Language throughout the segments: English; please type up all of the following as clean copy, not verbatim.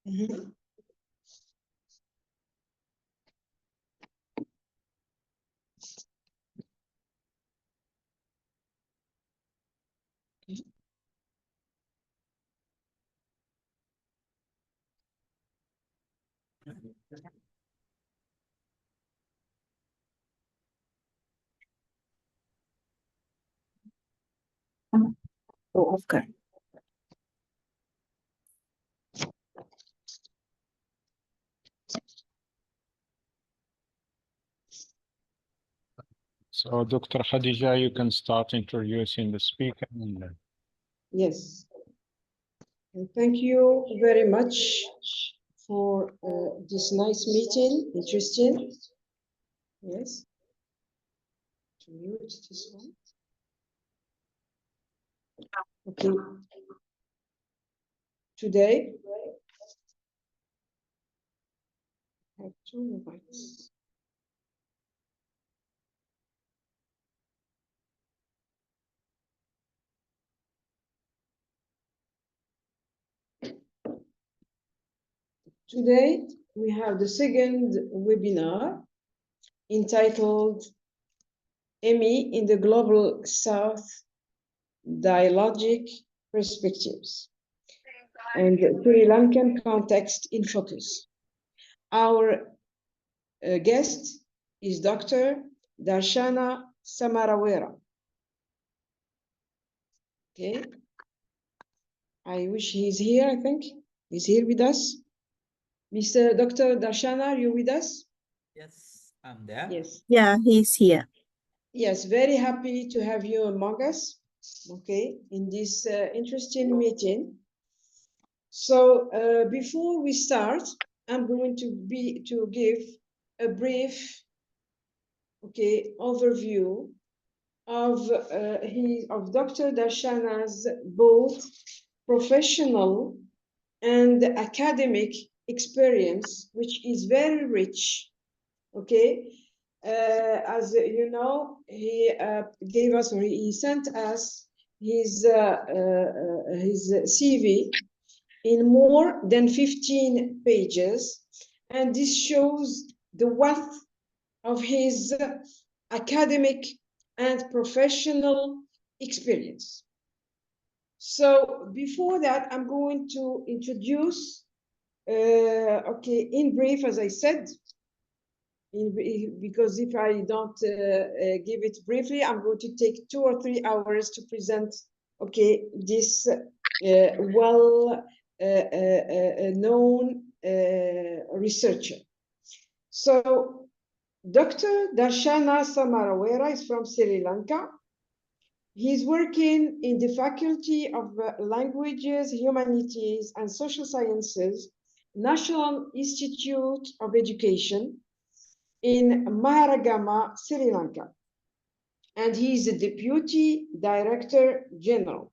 Mhm. Oh, okay. So, Dr. Khadija, you can start introducing the speaker. Yes. And thank you very much for this nice meeting. Interesting. Yes. To mute this one. Okay. Today, I have two invites. Today, we have the second webinar entitled EMI in the Global South, Dialogic Perspectives and Sri Lankan Context in Focus. Our guest is Dr. Darshana Samarawera. Okay. I wish he's here, I think. He's here with us. Mr. Dr. Darshana, are you with us? Yes, I'm there. Yes. Yeah, he's here. Yes, very happy to have you among us, okay, in this interesting meeting. So before we start, I'm going to give a brief, okay, overview of Dr. Darshana's both professional and academic experience, which is very rich, okay? As you know, he gave us, or he sent us his CV in more than 15 pages, and this shows the wealth of his academic and professional experience. So before that, I'm going to introduce, okay, in brief, as I said, because if I don't give it briefly, I'm going to take 2 or 3 hours to present, okay, this well known researcher. So Dr. Darshana Samarawera is from Sri Lanka. He's working in the Faculty of Languages, Humanities, and Social Sciences, National Institute of Education in Maharagama, Sri Lanka. And he's the Deputy Director General.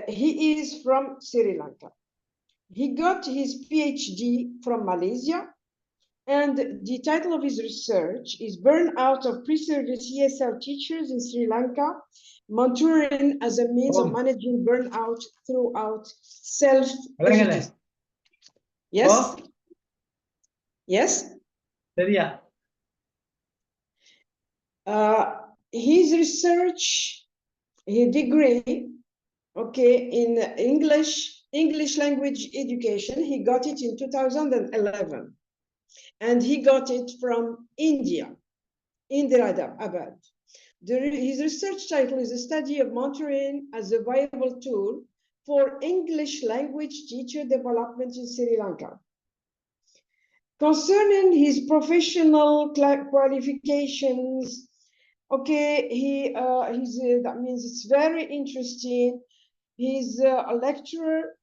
He is from Sri Lanka. He got his PhD from Malaysia, and the title of his research is Burnout of Pre-Service ESL Teachers in Sri Lanka, mentoring as a means of managing burnout throughout self-education. Yes? Yes? His research, his degree, okay, in English language education, he got it in 2011. And he got it from India, Hyderabad. His research title is a study of mentoring as a viable tool for English language teacher development in Sri Lanka. Concerning his professional qualifications, okay, that means it's very interesting. He's a lecturer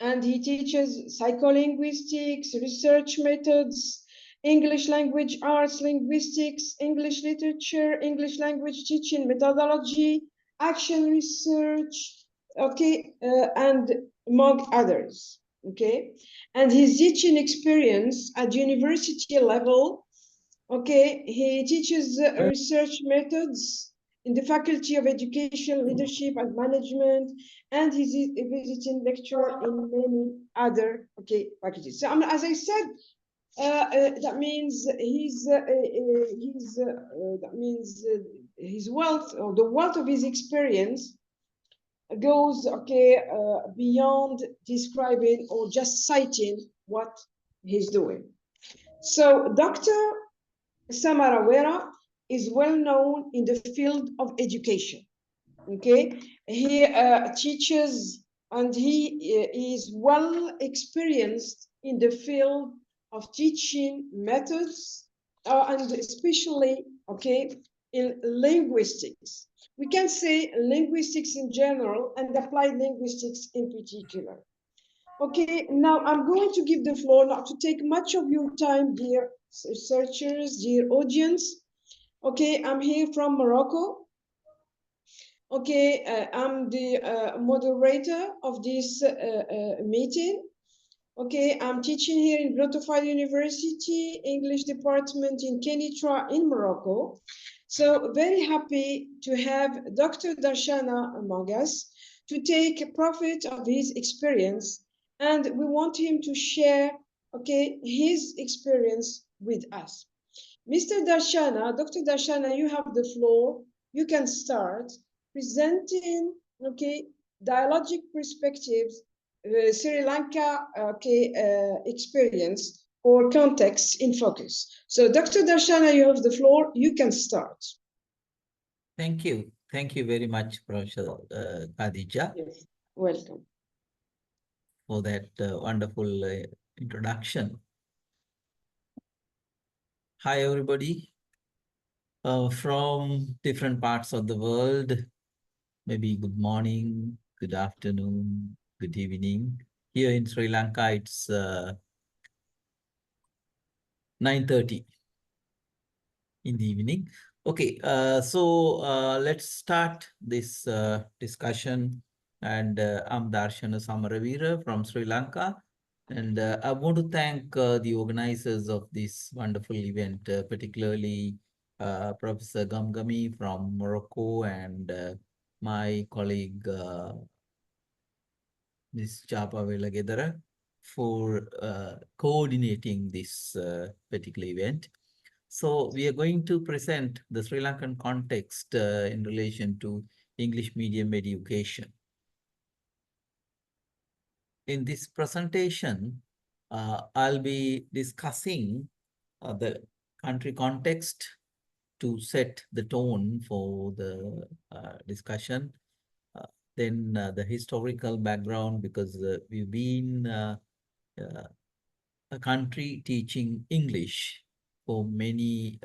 and he teaches psycholinguistics, research methods, English language arts, linguistics, English literature, English language teaching methodology, action research, okay, and among others, okay? And his teaching experience at university level, okay, he teaches research methods in the Faculty of Education, Leadership and Management, and he's a visiting lecturer in many other faculties. So as I said, that means his wealth, or the wealth of his experience, goes beyond describing or just citing what he's doing. So Dr. Samarawera is well known in the field of education. Okay, he teaches, and he is well experienced in the field of teaching methods, and especially in linguistics. We can say linguistics in general and applied linguistics in particular. Okay, now I'm going to give the floor, not to take much of your time, dear searchers, dear audience. Okay, I'm here from Morocco. Okay, I'm the moderator of this meeting. Okay, I'm teaching here in Grotofile University, English department in Kenitra in Morocco. So very happy to have Dr. Darshana among us to take profit of his experience, and we want him to share, his experience with us. Mr. Darshana, Dr. Darshana, you have the floor. You can start presenting, dialogic perspectives, Sri Lanka, experience or context in focus. So, Dr. Darshana, you have the floor. You can start. Thank you. Thank you very much, Professor Khadija, Yes, welcome. for that wonderful introduction. Hi, everybody. From different parts of the world, maybe good morning, good afternoon, good evening. Here in Sri Lanka, it's 9:30 in the evening. Okay, so let's start this discussion. And I'm Darshana Samaravira from Sri Lanka. And I want to thank the organizers of this wonderful event, particularly Professor Gamgami from Morocco and my colleague Ms. Chapa Velagedara for coordinating this particular event. So we are going to present the Sri Lankan context in relation to English medium education. In this presentation, I'll be discussing the country context to set the tone for the discussion. Then the historical background, because we've been a country teaching English for many,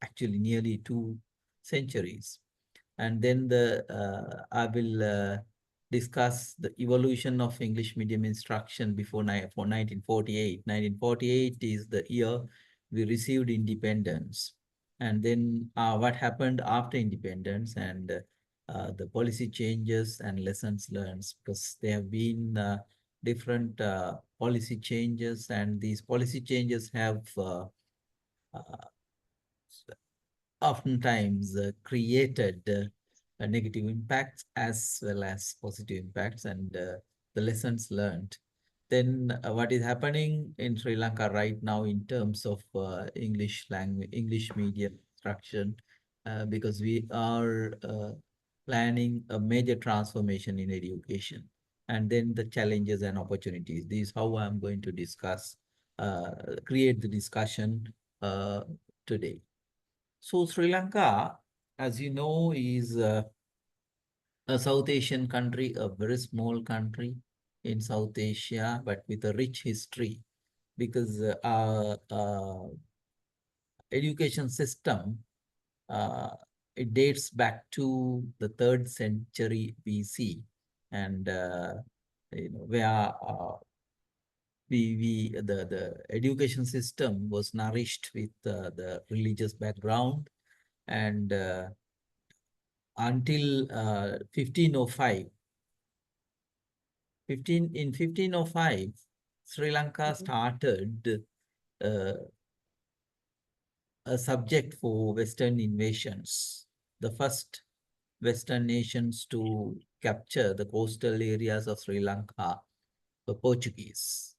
actually nearly 2 centuries. And then I will discuss the evolution of English medium instruction for 1948. 1948 is the year we received independence. And then what happened after independence, and the policy changes and lessons learned, because there have been different policy changes, and these policy changes have oftentimes created negative impacts as well as positive impacts, and the lessons learned. Then what is happening in Sri Lanka right now in terms of English language, English medium instruction, because we are planning a major transformation in education, and then the challenges and opportunities. This is how I'm going to discuss, create the discussion today. So Sri Lanka, as you know, is a South Asian country, a very small country in South Asia, but with a rich history, because our education system, it dates back to the 3rd century BC, and where the education system was nourished with the religious background, and until 1505. In 1505, Sri Lanka started a subject for Western invasions. the first Western nations to capture the coastal areas of Sri Lanka, the Portuguese,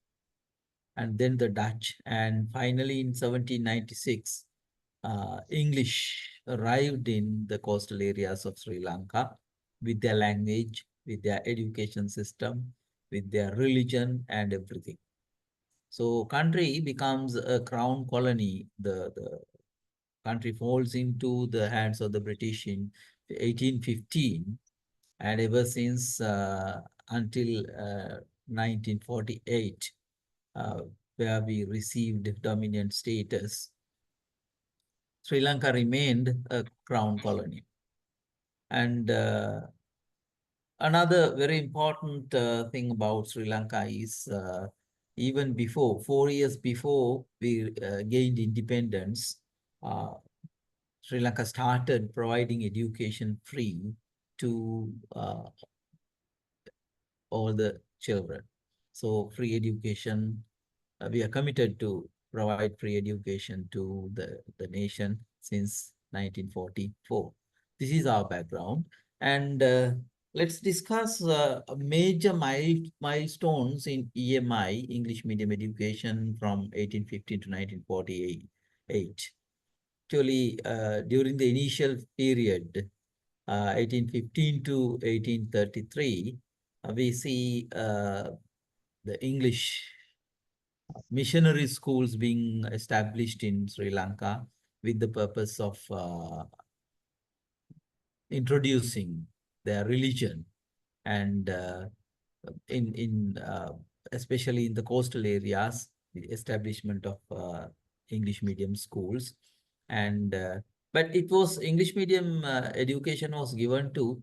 and then the Dutch, and finally in 1796, English arrived in the coastal areas of Sri Lanka with their language, with their education system, with their religion and everything. So country becomes a crown colony. The country falls into the hands of the British in 1815, and ever since until 1948, uh, where we received dominant status, Sri Lanka remained a crown colony. And another very important thing about Sri Lanka is even before, 4 years before we gained independence, uh, Sri Lanka started providing education free to all the children. So free education, we are committed to provide free education to the nation since 1944. This is our background. And let's discuss major milestones in EMI, English medium education, from 1815 to 1948. Actually, during the initial period, 1815 to 1833, we see the English missionary schools being established in Sri Lanka with the purpose of introducing their religion, and in especially in the coastal areas, the establishment of English medium schools. And but it was English medium education was given to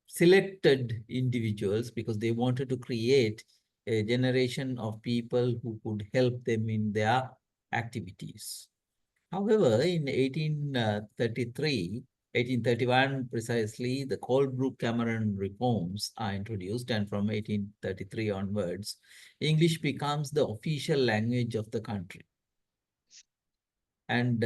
selected individuals because they wanted to create a generation of people who could help them in their activities. However, in 1833, 1831 precisely, the Colebrook-Cameron reforms are introduced, and from 1833 onwards, English becomes the official language of the country. And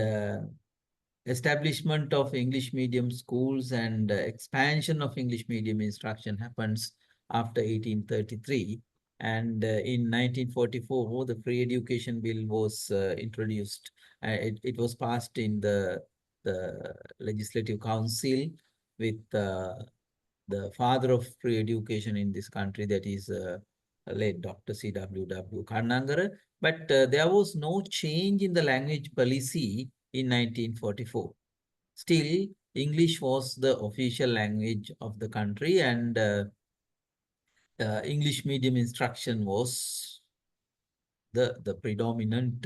establishment of English medium schools and expansion of English medium instruction happens after 1833. And in 1944, the Free Education Bill was introduced. It was passed in the Legislative Council with the father of free education in this country, that is late Dr. C.W.W. Kannangara. But there was no change in the language policy in 1944. Still, English was the official language of the country, and English medium instruction was the predominant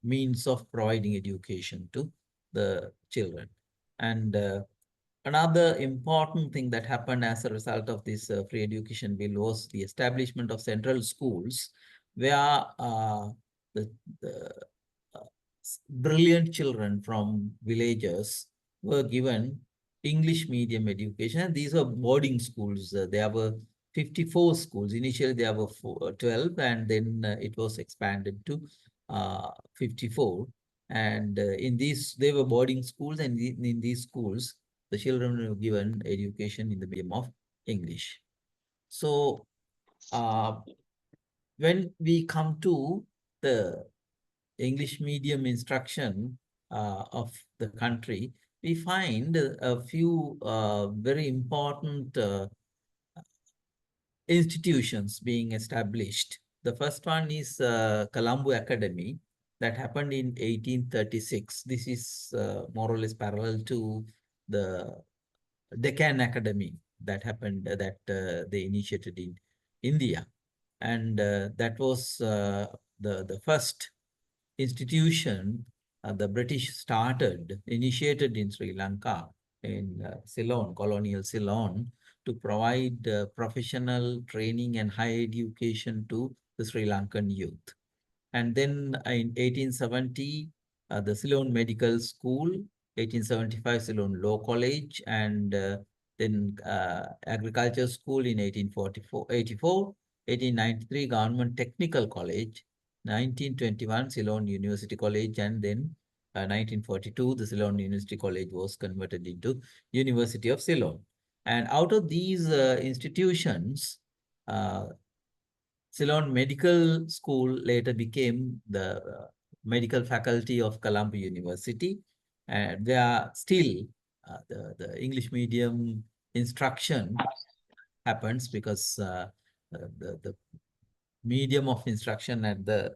means of providing education to the children. And another important thing that happened as a result of this free education bill was the establishment of central schools, where the brilliant children from villages were given English medium education. And these were boarding schools. There were 54 schools. Initially, there were 12, and then it was expanded to 54. And in these, they were boarding schools, and in these schools, the children were given education in the medium of English. So when we come to the English medium instruction of the country, we find a few very important institutions being established. The first one is Colombo Academy, that happened in 1836. This is more or less parallel to the Deccan Academy that happened, that they initiated in India. And that was the first institution the British initiated in Sri Lanka, in Ceylon, colonial Ceylon, to provide professional training and higher education to the Sri Lankan youth. And then in 1870, the Ceylon Medical School, 1875 Ceylon Law College, and then Agriculture School in 1884, 1893 Government Technical College, 1921 Ceylon University College, and then 1942, the Ceylon University College was converted into University of Ceylon. And out of these institutions, Ceylon Medical School later became the medical faculty of Colombo University. And they are still the English medium instruction happens because the medium of instruction at the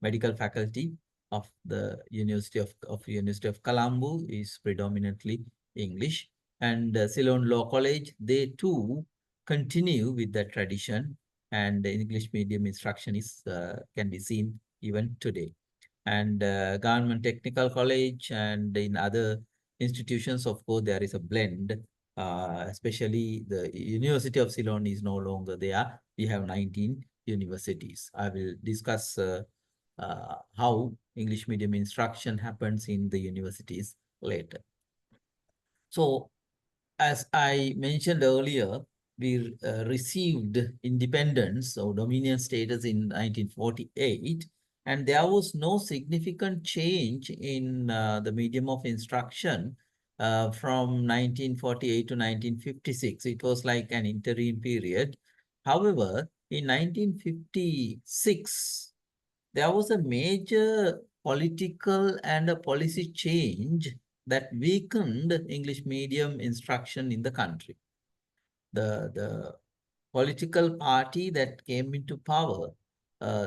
medical faculty of the University of Colombo is predominantly English. And Ceylon Law College, they too continue with that tradition, and the English medium instruction is can be seen even today. And Government Technical College and in other institutions, of course, there is a blend. Especially the University of Ceylon is no longer there. We have 19 universities. I will discuss how English medium instruction happens in the universities later. So, as I mentioned earlier, we received independence or dominion status in 1948, and there was no significant change in the medium of instruction from 1948 to 1956. It was like an interim period. However, in 1956, there was a major political and a policy change that weakened English medium instruction in the country. The political party that came into power,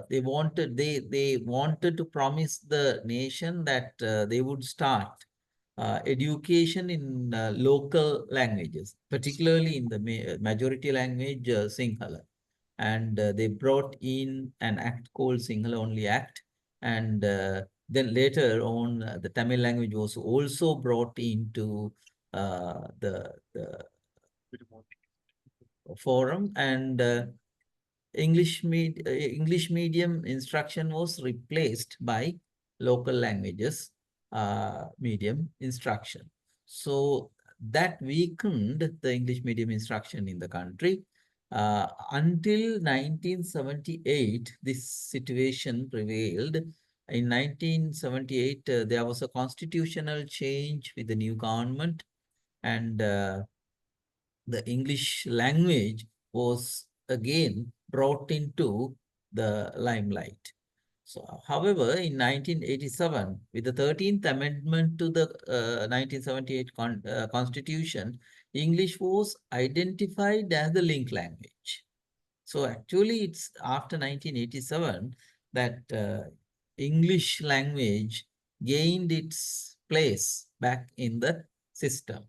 they wanted to promise the nation that they would start education in local languages, particularly in the majority language Sinhala. And they brought in an act called Sinhala Only Act. And then later on, the Tamil language was also brought into the forum, and English medium instruction was replaced by local languages medium instruction. So that weakened the English medium instruction in the country. Until 1978, this situation prevailed. In 1978, there was a constitutional change with the new government, and the English language was again brought into the limelight. So, however, in 1987, with the 13th Amendment to the 1978 Constitution, English was identified as the link language. So, actually, it's after 1987 that English language gained its place back in the system.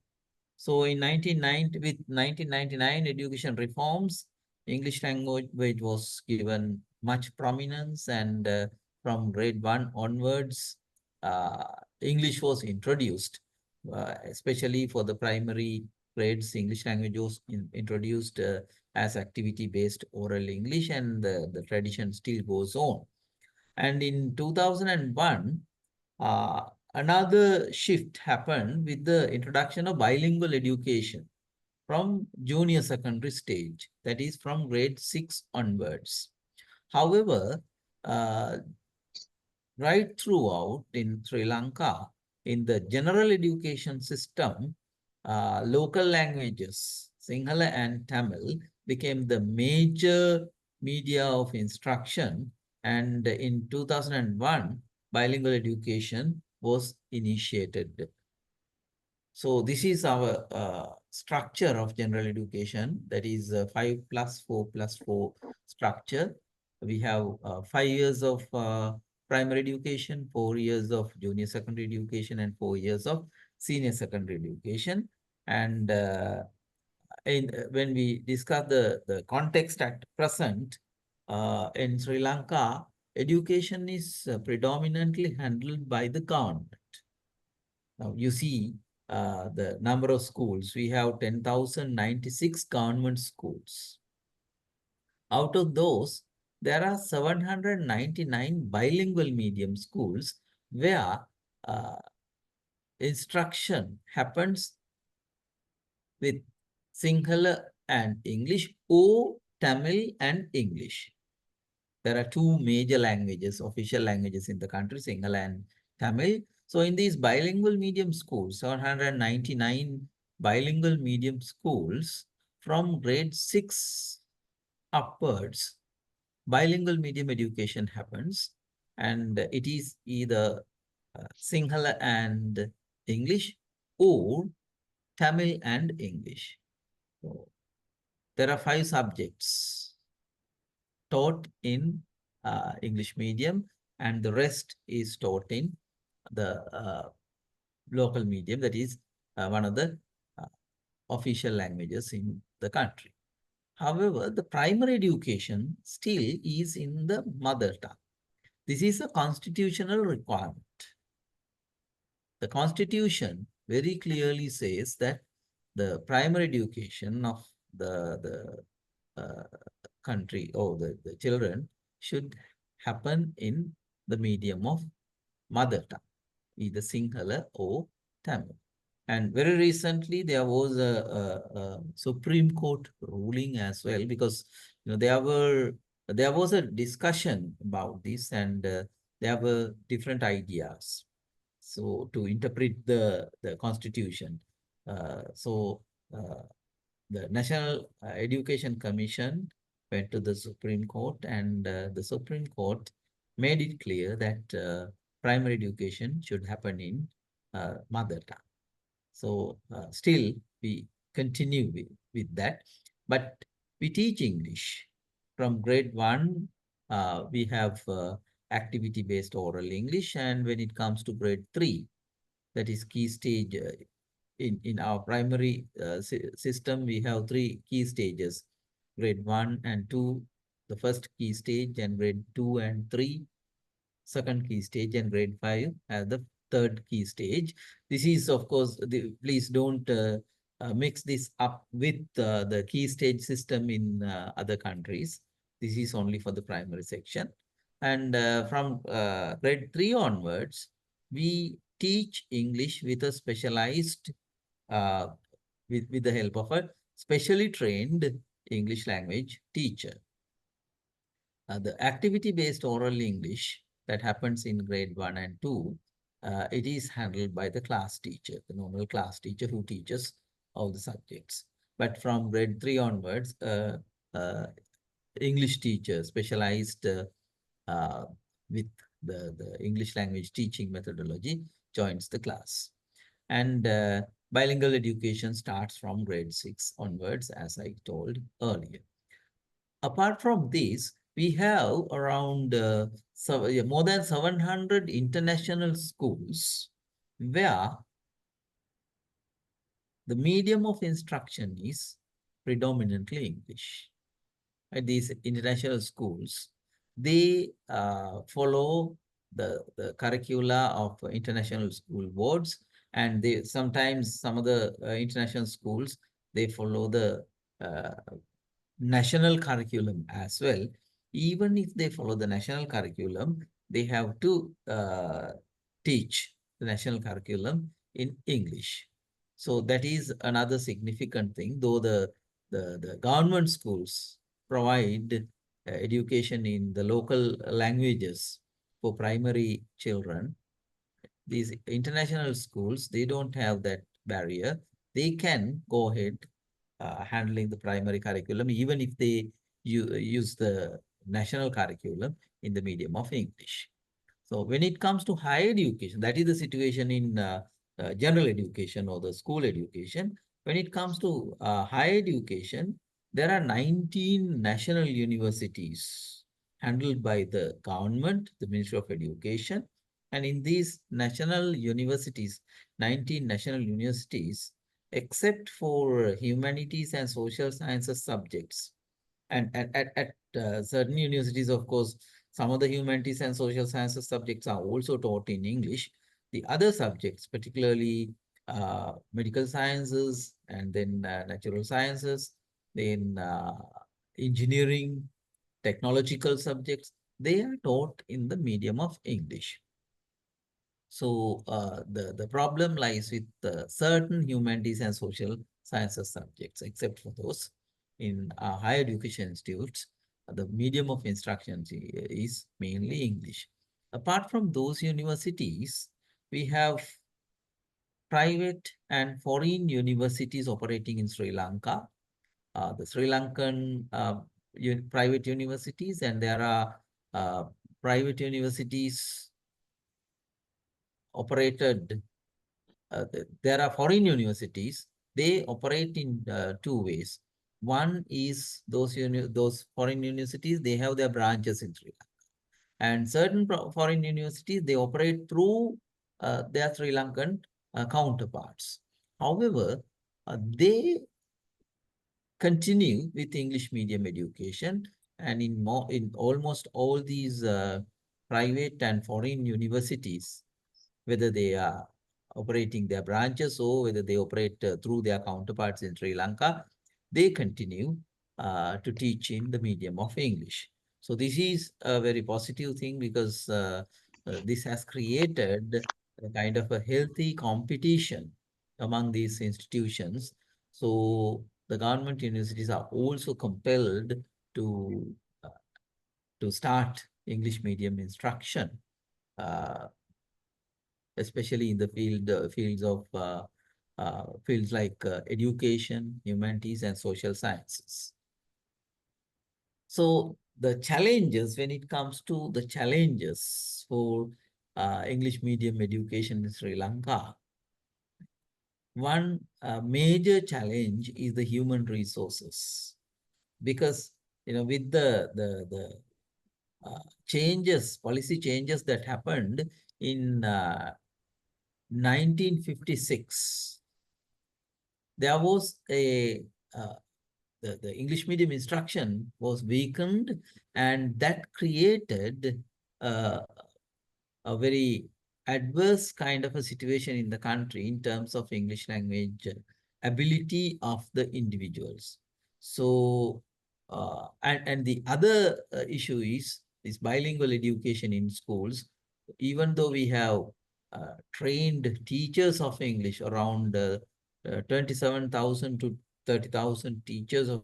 So in 1999 education reforms, English language was given much prominence, and from grade 1 onwards, English was introduced, especially for the primary grades. English language was introduced as activity-based oral English, and the tradition still goes on. And in 2001, another shift happened with the introduction of bilingual education from junior secondary stage, that is from grade 6 onwards. However, right throughout in Sri Lanka, in the general education system, local languages, Sinhala and Tamil, became the major media of instruction. And in 2001, bilingual education was initiated. So this is our structure of general education, that is 5 + 4 + 4 structure. We have 5 years of primary education, 4 years of junior secondary education, and 4 years of senior secondary education. And when we discuss the context at present, in Sri Lanka, education is predominantly handled by the government. Now you see the number of schools. We have 10,096 government schools. Out of those, there are 799 bilingual medium schools where instruction happens with Sinhala and English, or Tamil and English. There are two major languages, official languages in the country, Sinhala and Tamil. So in these bilingual medium schools, 799 bilingual medium schools from grade 6 upwards, bilingual medium education happens, and it is either Sinhala and English or Tamil and English. So there are 5 subjects taught in English medium, and the rest is taught in the local medium, that is one of the uh, official languages in the country. However, the primary education still is in the mother tongue. This is a constitutional requirement. The constitution very clearly says that the primary education of the country or the children should happen in the medium of mother tongue, either Sinhala or Tamil. And very recently, there was a Supreme Court ruling as well, because there was a discussion about this, and there were different ideas. So to interpret the constitution, so the National Education Commission went to the Supreme Court, and the Supreme Court made it clear that primary education should happen in mother tongue. So still we continue with that, but we teach English. From grade 1, we have activity-based oral English, and when it comes to grade 3, that is key stage in our primary system, we have 3 key stages, grade 1 and 2, the first key stage, and grade 2 and 3, second key stage, and grade 5 as the third key stage. This is, of course, please don't mix this up with the key stage system in other countries. This is only for the primary section. And from grade 3 onwards, we teach English with a specialized, with the help of a specially trained English language teacher. The activity-based oral English that happens in grade 1 and 2, it is handled by the class teacher, the normal class teacher who teaches all the subjects. But from grade 3 onwards, English teacher specialized with the English language teaching methodology joins the class. And bilingual education starts from grade 6 onwards, as I told earlier. Apart from this, we have around more than 700 international schools where the medium of instruction is predominantly English. At these international schools, they follow the curricula of international school boards, and they sometimes some of the international schools, they follow the national curriculum as well. Even if they follow the national curriculum, they have to teach the national curriculum in English. So that is another significant thing, though the government schools provide education in the local languages for primary children. These international schools, they don't have that barrier. They can go ahead handling the primary curriculum, even if they use the national curriculum in the medium of English. So when it comes to higher education, that is the situation in general education or the school education. When it comes to higher education, there are 19 national universities handled by the government, the Ministry of Education. And in these national universities, 19 national universities, except for humanities and social sciences subjects, and at certain universities, of course, some of the humanities and social sciences subjects are also taught in English. The other subjects, particularly medical sciences, and then natural sciences, then engineering, technological subjects, they are taught in the medium of English. So the problem lies with certain humanities and social sciences subjects, except for those in higher education institutes. The medium of instruction is mainly English. Apart from those universities, we have private and foreign universities operating in Sri Lanka. The Sri Lankan private universities, and there are private universities operated. There are foreign universities. They operate in two ways. One is those foreign universities, they have their branches in Sri Lanka. And certain foreign universities, they operate through their Sri Lankan counterparts. However, they continue with English medium education, and in almost all these private and foreign universities, whether they are operating their branches or whether they operate through their counterparts in Sri Lanka, they continue to teach in the medium of English. So this is a very positive thing, because this has created a kind of a healthy competition among these institutions. So the government universities are also compelled to uh, start English medium instruction, uh, especially in the fields of fields like education, humanities, and social sciences. So the challenges, when it comes to the challenges for English medium education in Sri Lanka, one major challenge is the human resources, because with the policy changes that happened in 1956, there was the English medium instruction was weakened, and that created a very adverse kind of a situation in the country in terms of English language ability of the individuals. So, and the other issue is bilingual education in schools. Even though we have trained teachers of English, around 27,000 to 30,000 teachers of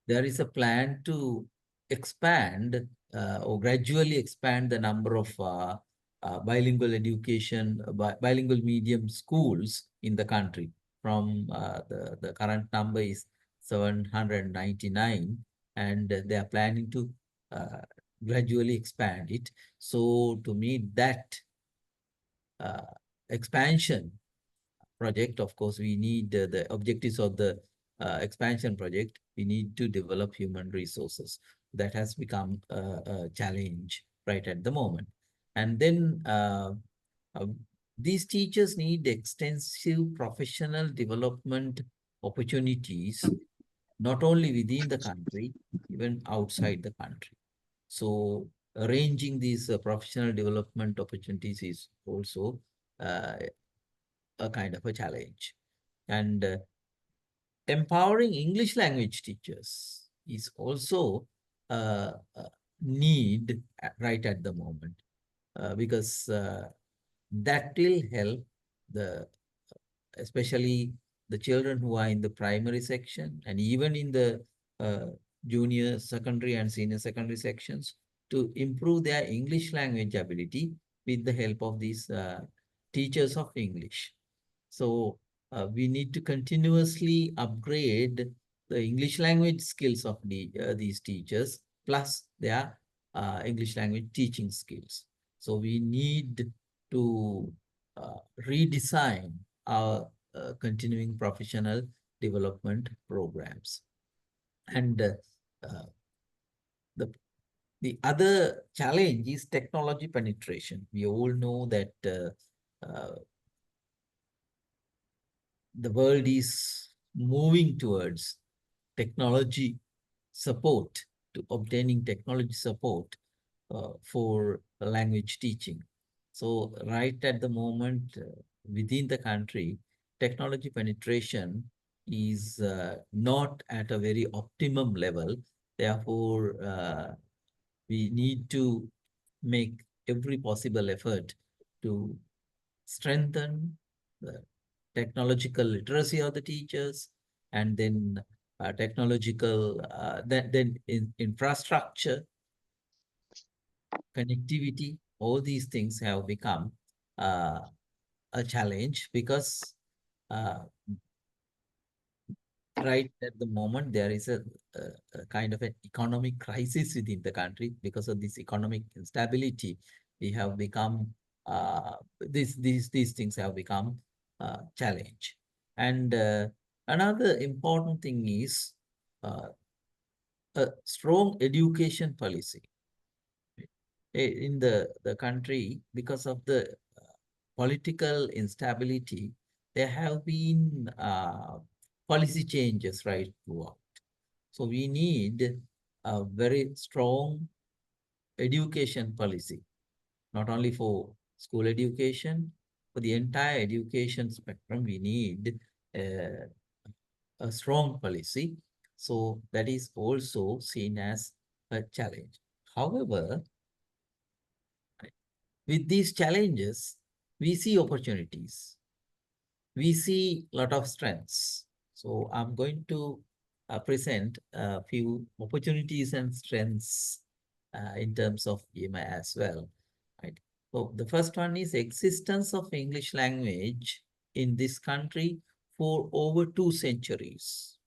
there is a plan to expand or gradually expand the number of bilingual education, bilingual medium schools in the country. From the current number is 799, and they are planning to gradually expand it. So to meet that expansion project, of course, we need the objectives of the expansion project. We need to develop human resources. That has become a challenge right at the moment. And then uh, these teachers need extensive professional development opportunities, not only within the country, even outside the country. So arranging these professional development opportunities is also uh, a kind of a challenge. And empowering English language teachers is also a need right at the moment, because that will help the, especially the children who are in the primary section and even in the junior secondary and senior secondary sections, to improve their English language ability with the help of these teachers of English. So we need to continuously upgrade the English language skills of these teachers, plus their English language teaching skills. So we need to redesign our continuing professional development programs. And the other challenge is technology penetration. We all know that the world is moving towards technology support, to obtaining technology support for language teaching. So right at the moment, within the country, technology penetration is not at a very optimum level. Therefore, we need to make every possible effort to strengthen the technological literacy of the teachers, and then technological, then infrastructure, connectivity, all these things have become uh, a challenge because uh, right at the moment there is a kind of an economic crisis within the country. Because of this economic instability, we have become these things have become challenge. And another important thing is uh, a strong education policy in the country. Because of the political instability, there have been policy changes right throughout. So we need a very strong education policy, not only for school education, for the entire education spectrum. We need uh, a strong policy. So that is also seen as a challenge. However, with these challenges, we see opportunities. We see a lot of strengths. So I'm going to present a few opportunities and strengths in terms of EMI as well. Right. So the first one is existence of English language in this country for over 2 centuries.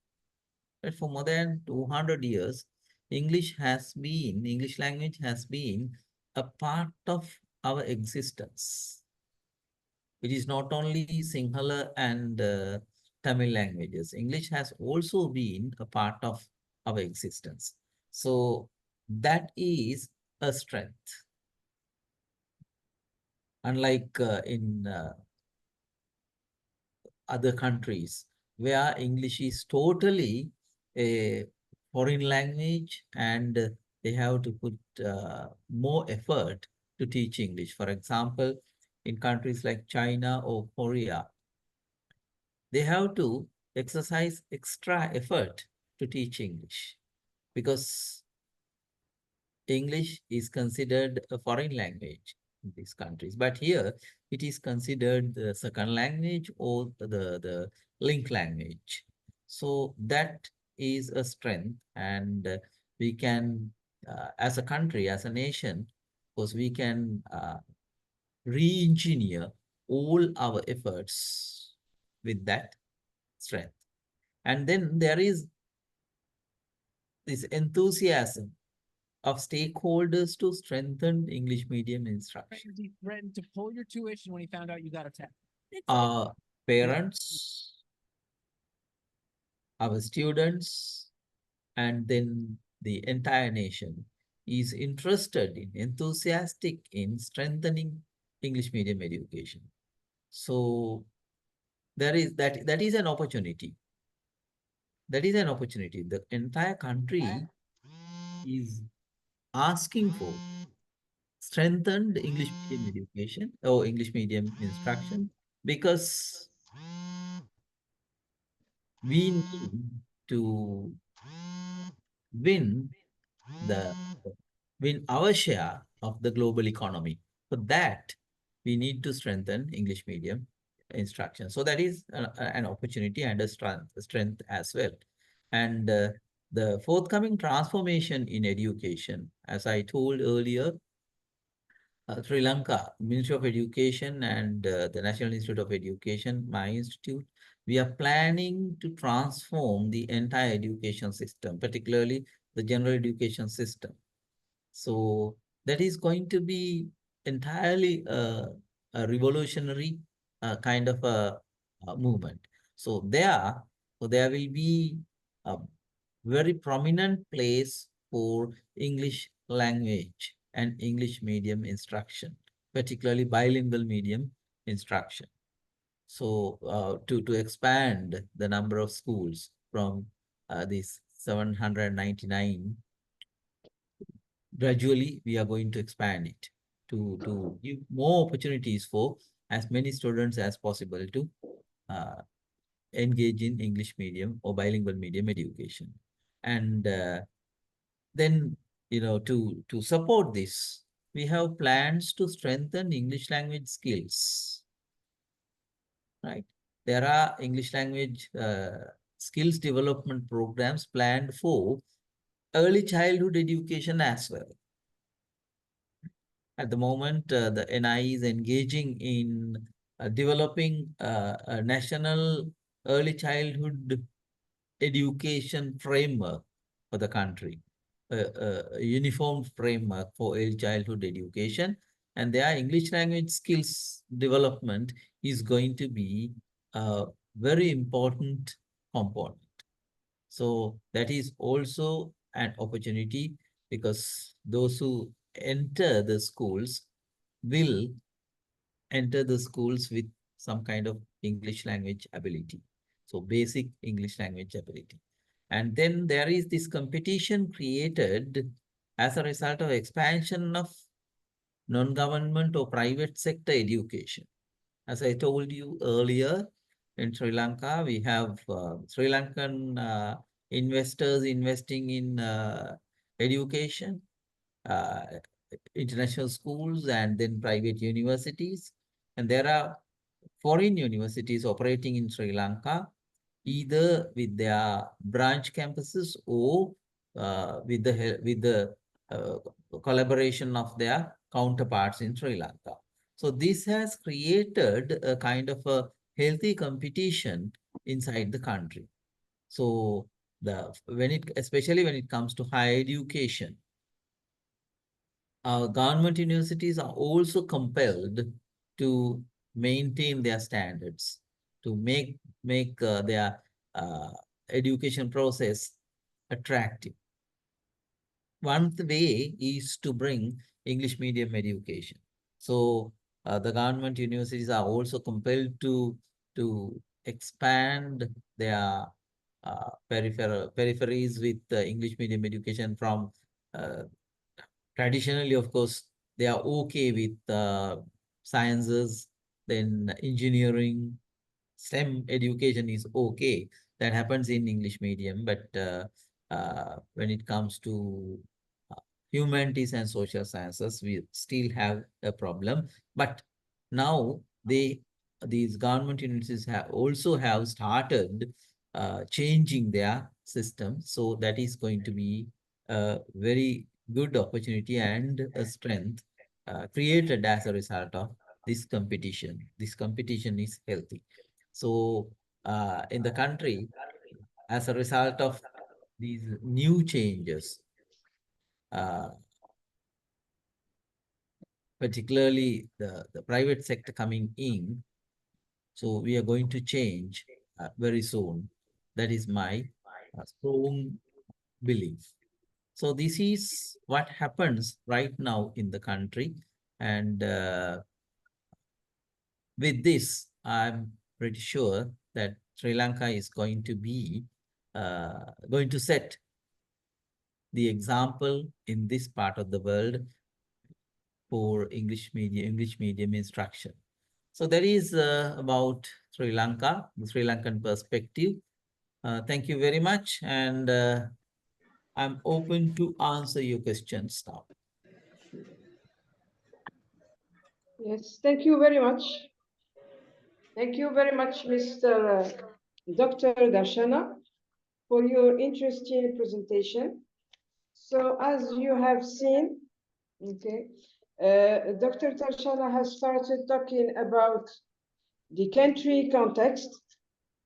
Right. For more than 200 years, English language has been a part of our existence. It is not only Sinhala and Tamil languages. English has also been a part of our existence. So that is a strength. Unlike in other countries where English is totally a foreign language, and they have to put more effort to teach English. For example, in countries like China or Korea, they have to exercise extra effort to teach English because English is considered a foreign language in these countries. But here it is considered the second language or the link language. So that is a strength, and we can, as a country, as a nation, of course, we can re-engineer all our efforts with that strength. And then there is this enthusiasm of stakeholders to strengthen English medium instruction. He threatened to pull your tuition when he found out you got a test. Parents, our students, and then the entire nation is interested in, enthusiastic in strengthening English medium education. So that is an opportunity. That is an opportunity. The entire country is asking for strengthened English medium education or English medium instruction, because we need to win the win our share of the global economy. For that, we need to strengthen English medium instruction. So that is an opportunity and a strength as well. And the forthcoming transformation in education, as I told earlier, Sri Lanka, Ministry of Education and the National Institute of Education, my institute, we are planning to transform the entire education system, particularly the general education system. So that is going to be entirely a revolutionary kind of a movement. So there will be a very prominent place for English language and English medium instruction, particularly bilingual medium instruction. So to expand the number of schools from these 799 gradually we are going to expand it to give more opportunities for as many students as possible to engage in English medium or bilingual medium education. And then, to support this, we have plans to strengthen English language skills, right? There are English language skills development programs planned for early childhood education as well. At the moment, the NI is engaging in developing a national early childhood education framework for the country, a uniform framework for early childhood education. And their English language skills development is going to be a very important component. So that is also an opportunity, because those who enter the schools will enter the schools with some kind of English language ability. So basic English language ability. And then there is this competition created as a result of expansion of non-government or private sector education. As I told you earlier, in Sri Lanka, we have Sri Lankan investors investing in education, uh, international schools, and then private universities. And there are foreign universities operating in Sri Lanka, either with their branch campuses or with the collaboration of their counterparts in Sri Lanka. So this has created a kind of a healthy competition inside the country. So especially when it comes to higher education, government universities are also compelled to maintain their standards, to make their education process attractive. One way is to bring English medium education. So the government universities are also compelled to expand their peripheries with English medium education from traditionally, of course, they are okay with sciences, then engineering, STEM education is okay. That happens in English medium, but when it comes to humanities and social sciences, we still have a problem. But now these government universities have started changing their system. So that is going to be a very good opportunity and a strength created as a result of this competition. This competition is healthy. So in the country, as a result of these new changes, particularly the private sector coming in, so we are going to change very soon. That is my strong belief. So this is what happens right now in the country. And with this, I'm pretty sure that Sri Lanka is going to set the example in this part of the world for English medium instruction. So that is about Sri Lanka, the Sri Lankan perspective. Thank you very much, and I'm open to answer your questions now. Yes, thank you very much. Thank you very much, Mr. Dr. Darshana, for your interesting presentation. So as you have seen, okay, Dr. Darshana has started talking about the country context,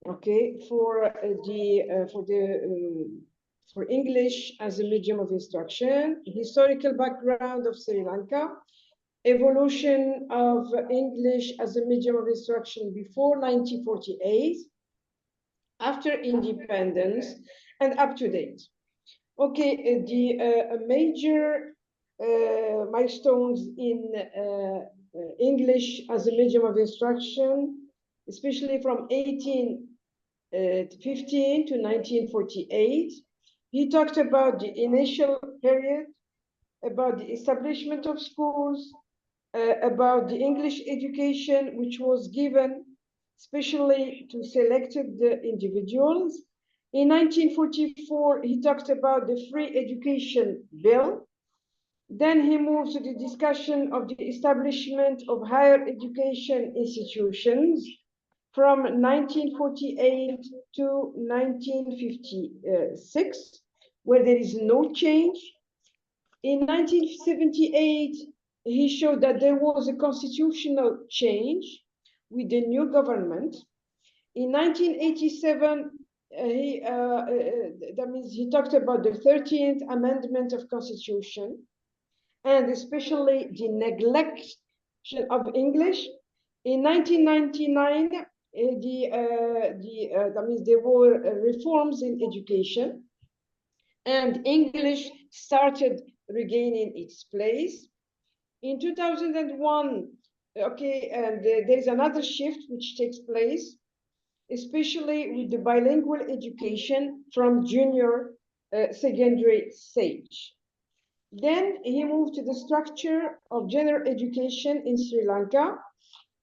okay, for English as a medium of instruction, historical background of Sri Lanka, evolution of English as a medium of instruction before 1948, after independence, and up to date. Okay, the major milestones in English as a medium of instruction, especially from 1815 to 1948. He talked about the initial period, about the establishment of schools, about the English education, which was given especially to selected individuals. In 1944, he talked about the free education bill. Then he moved to the discussion of the establishment of higher education institutions from 1948 to 1956, where there is no change. In 1978, he showed that there was a constitutional change with the new government. In 1987, that means he talked about the 13th Amendment of Constitution, and especially the neglect of English. In 1999, that means there were reforms in education, and English started regaining its place. In 2001, okay, and there's another shift which takes place, especially with the bilingual education from junior secondary stage. Then he moved to the structure of general education in Sri Lanka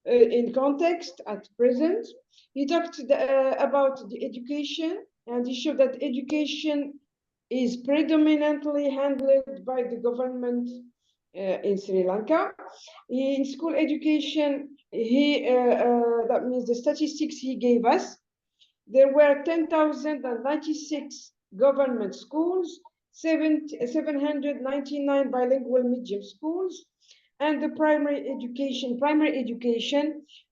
in context at present. He talked about the education, and he showed that education is predominantly handled by the government in Sri Lanka. In school education, that means the statistics he gave us, there were 10,096 government schools, 799 bilingual medium schools, and the primary education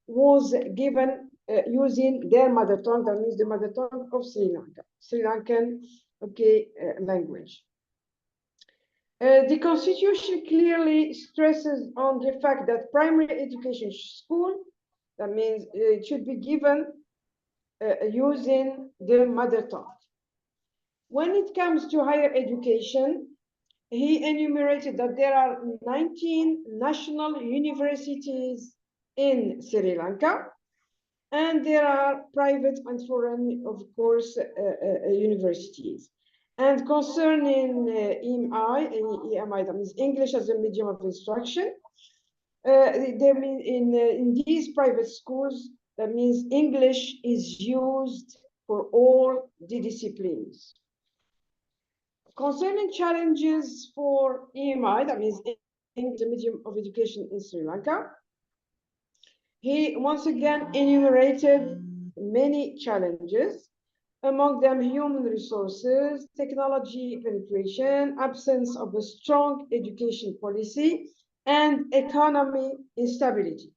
was given using their mother tongue, that means the mother tongue of Sri Lanka, Sri Lankan, okay, language. The Constitution clearly stresses on the fact that primary education school, that means it should be given using the mother tongue. When it comes to higher education, he enumerated that there are 19 national universities in Sri Lanka, and there are private and foreign, of course, universities. And concerning EMI, that means English as a medium of instruction, in these private schools, that means English is used for all the disciplines. Concerning challenges for EMI, that means English as a medium of education in Sri Lanka, he once again enumerated many challenges, among them human resources, technology penetration, absence of a strong education policy, and economy instability.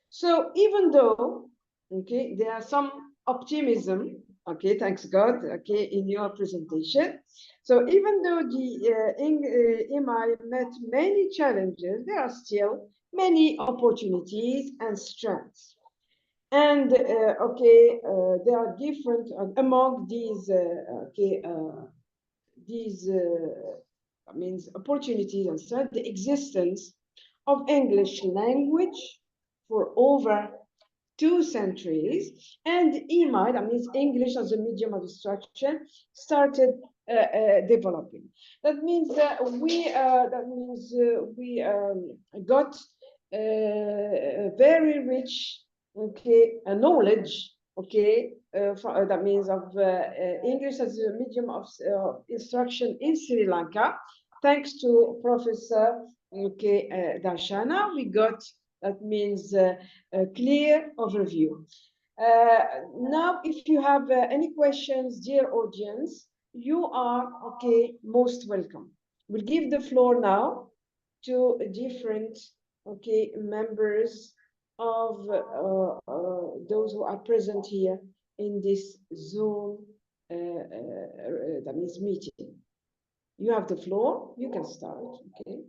So even though, okay, there are some optimism, okay, thanks God, okay, in your presentation. So even though the EMI met many challenges, there are still many opportunities and strengths. And okay, there are different among these that means opportunities and strengths, the existence of English language for over 2 centuries, and EMI, that means English as a medium of instruction, started developing. That means that we got very rich, okay, knowledge, okay, that means of English as a medium of instruction in Sri Lanka, thanks to Professor Darshana. We got, that means a clear overview. Now, if you have any questions, dear audience, you are most welcome. We'll give the floor now to different members of those who are present here in this Zoom that means meeting. You have the floor. You can start. Okay.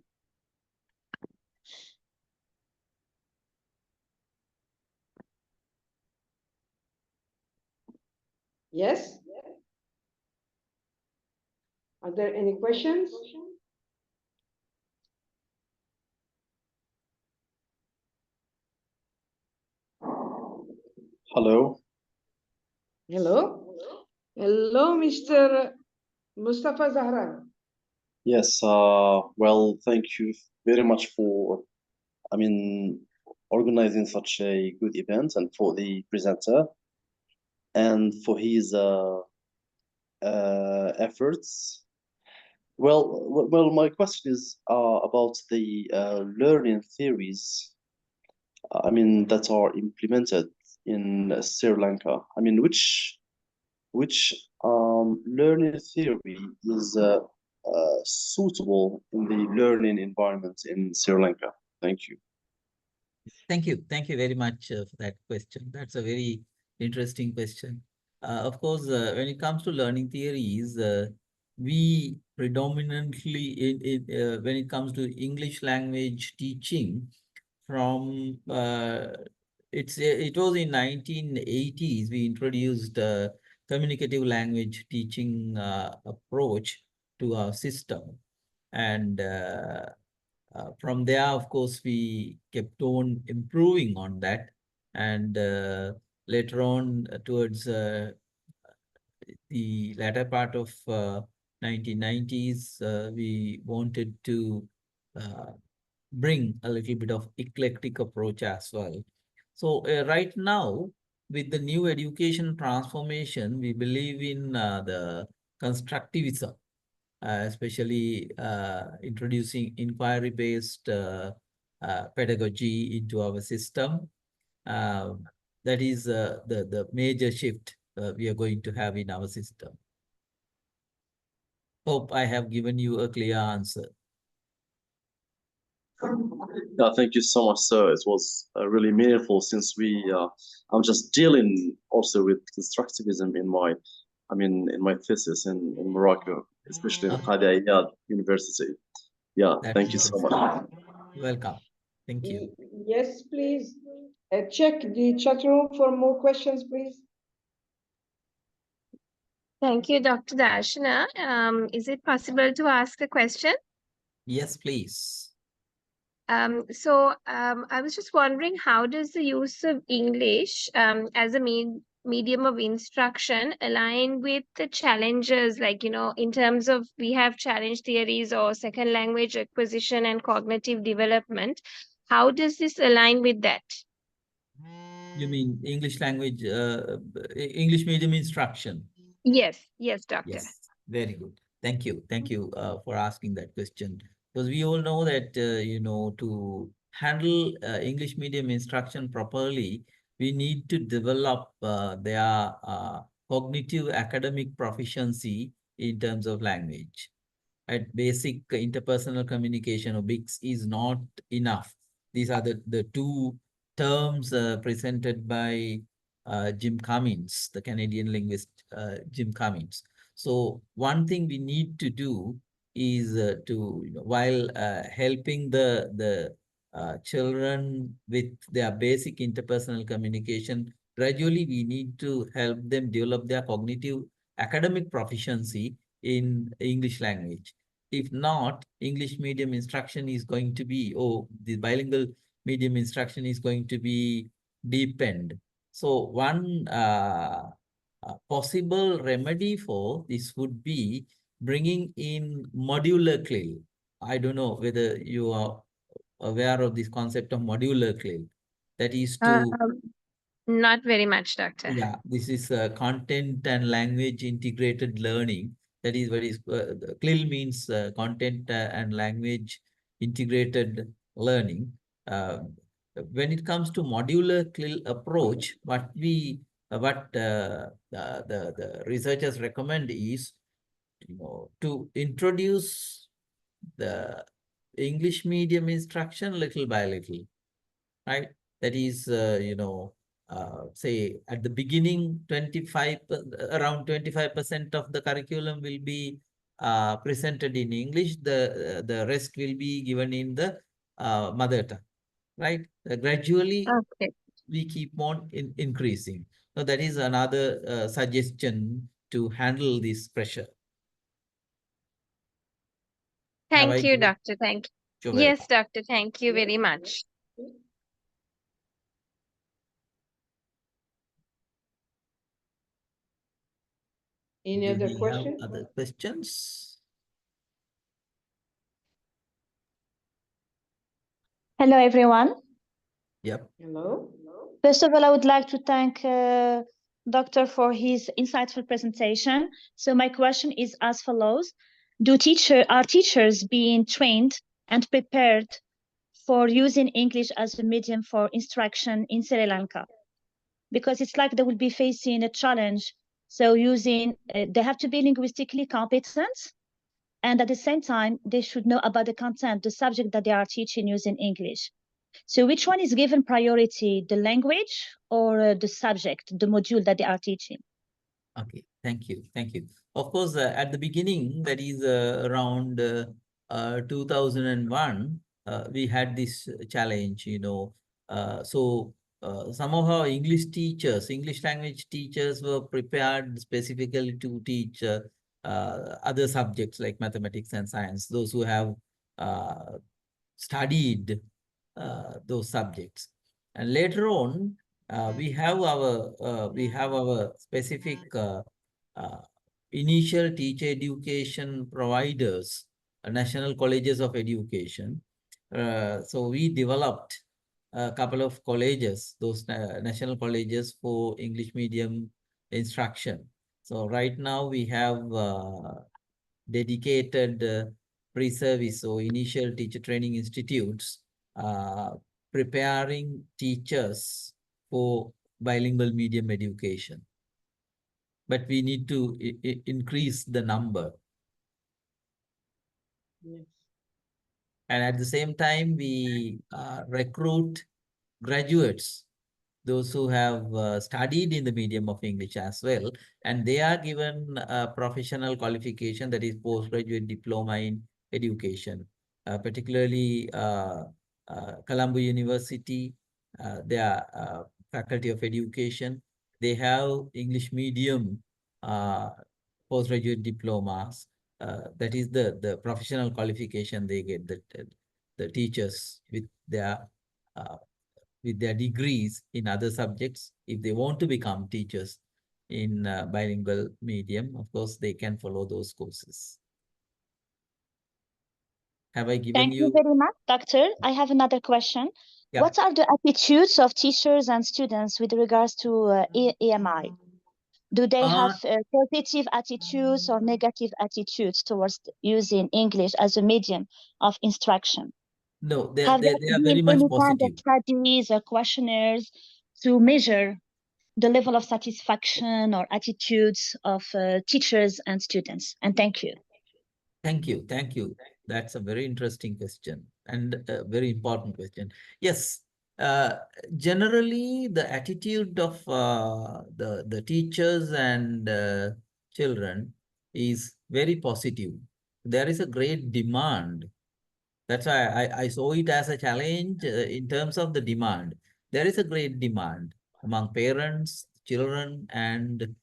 Yes. Are there any questions? Hello. Hello. Hello, Mr. Mustafa Zahran. Yes, well, thank you very much for, organizing such a good event and for the presenter and for his efforts. Well, my question is about the learning theories, that are implemented in Sri Lanka. Which learning theory is suitable in the learning environment in Sri Lanka? Thank you. Thank you. Thank you very much for that question. That's a very interesting question. Of course, when it comes to learning theories, we predominantly, when it comes to English language teaching, from it was in 1980s we introduced communicative language teaching approach to our system, and from there, of course, we kept on improving on that. And later on, towards the latter part of 1990s, we wanted to bring a little bit of eclectic approach as well. So right now, with the new education transformation, we believe in the constructivism, especially introducing inquiry-based pedagogy into our system. That is the major shift we are going to have in our system. Hope I have given you a clear answer. Yeah, thank you so much, sir. It was really meaningful since I'm just dealing also with constructivism in my thesis in Morocco, especially in Qadi Iyad University. Yeah, That's thank you so much. welcome. Thank you. Yes, please. Check the chat room for more questions, please. Thank you, Dr. Darshana. Is it possible to ask a question? Yes, please. I was just wondering, how does the use of English as a medium of instruction align with the challenges, like, in terms of we have challenge theories or second language acquisition and cognitive development? How does this align with that? You mean English language, English medium instruction? Yes, doctor. Yes, very good. Thank you. Thank you for asking that question. Because we all know that, to handle English medium instruction properly, we need to develop their cognitive academic proficiency in terms of language. At basic interpersonal communication or BICS is not enough. These are the two terms presented by Jim Cummins, the Canadian linguist Jim Cummins. So one thing we need to do is while helping the children with their basic interpersonal communication, gradually we need to help them develop their cognitive academic proficiency in English language. If not, English medium instruction is going to be, the bilingual medium instruction is going to be deepened. So one possible remedy for this would be bringing in modular CLIL. I don't know whether you are aware of this concept of modular CLIL. That is to Not very much, doctor. yeah, this is content and language integrated learning. That is what is CLIL means content and language integrated learning. When it comes to modular CLIL approach, what the researchers recommend is, to introduce the English medium instruction little by little, right? That is, say at the beginning, around 25% of the curriculum will be presented in English. The rest will be given in the mother tongue, right? Gradually, Okay. we keep on increasing. So that is another suggestion to handle this pressure. Thank you, doctor. Thank you. You're Yes, welcome. doctor. Thank you very much. Any Do other we have question? other questions? Hello, everyone. Yep. Hello. First of all, I would like to thank Doctor for his insightful presentation. So my question is as follows. Are teachers being trained and prepared for using English as a medium for instruction in Sri Lanka? Because it's like they will be facing a challenge. So they have to be linguistically competent, and at the same time, they should know about the content, the subject that they are teaching using English. So which one is given priority, the language or the subject, the module that they are teaching? Okay, thank you. Thank you. Of course, at the beginning, that is around 2001, we had this challenge, some of our English teachers, English language teachers were prepared specifically to teach other subjects like mathematics and science, those who have studied those subjects. And later on, we have our specific initial teacher education providers, national colleges of education. So we developed a couple of colleges, those national colleges for English medium instruction. So right now we have dedicated pre-service or initial teacher training institutes preparing teachers for bilingual medium education. But we need to increase the number. Yes. And at the same time, we recruit graduates, those who have studied in the medium of English as well, and they are given a professional qualification, that is postgraduate diploma in education, particularly Colombo University, their faculty of education. They have English medium postgraduate diplomas. That is the professional qualification they get, the teachers with their degrees in other subjects. If they want to become teachers in bilingual medium, of course, they can follow those courses. Have I given Thank you very much, Doctor. I have another question. Yeah. What are the attitudes of teachers and students with regards to EMI? Do they have positive attitudes or negative attitudes towards using English as a medium of instruction? No, they Have are there very been much any kind positive. of studies or questionnaires to measure the level of satisfaction or attitudes of teachers and students? And thank you. Thank you. Thank you. That's a very interesting question and a very important question. Yes, generally the attitude of the teachers and children is very positive. There is a great demand. That's why I saw it as a challenge in terms of the demand. There is a great demand among parents, children, and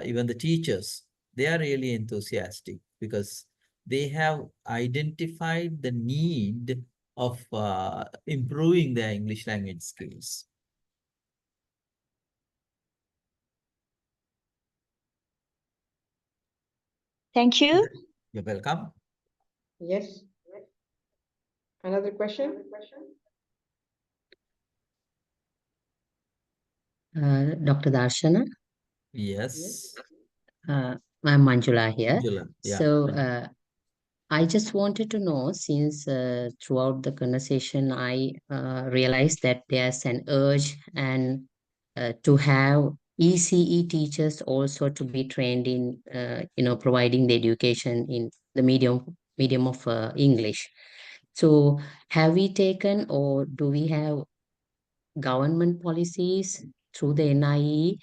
even the teachers. They are really enthusiastic because they have identified the need of improving their English language skills. Thank you. You're welcome. Yes. Another question? Dr. Darshana, Yes. I'm Manjula here. Manjula, yeah. So I just wanted to know, since throughout the conversation, I realized that there's an urge and to have ECE teachers also to be trained in, providing the education in the medium of English. So have we taken, or do we have government policies through the NIE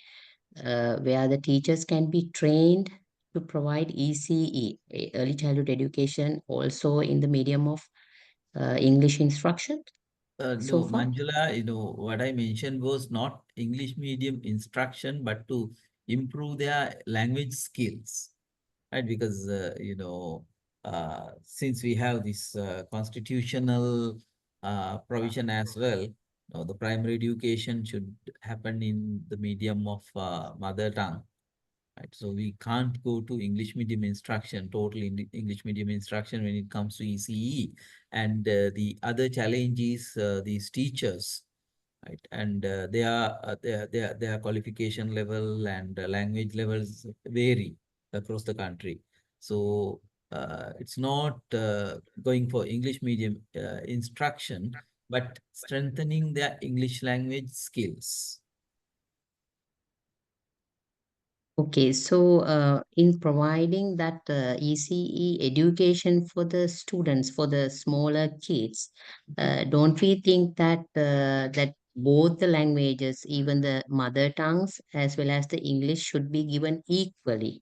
where the teachers can be trained to provide ECE, early childhood education, also in the medium of English instruction? So No, far? Manjula, what I mentioned was not English medium instruction, but to improve their language skills, right? Because, since we have this constitutional provision as well, the primary education should happen in the medium of mother tongue, right? So we can't go to English medium instruction, English medium instruction when it comes to ECE. And the other challenge is these teachers, right? And their qualification level and language levels vary across the country. So it's not going for English medium instruction, but strengthening their English language skills. Okay, so in providing that ECE education for the students, for the smaller kids, don't we think that that both the languages, even the mother tongues as well as the English, should be given equally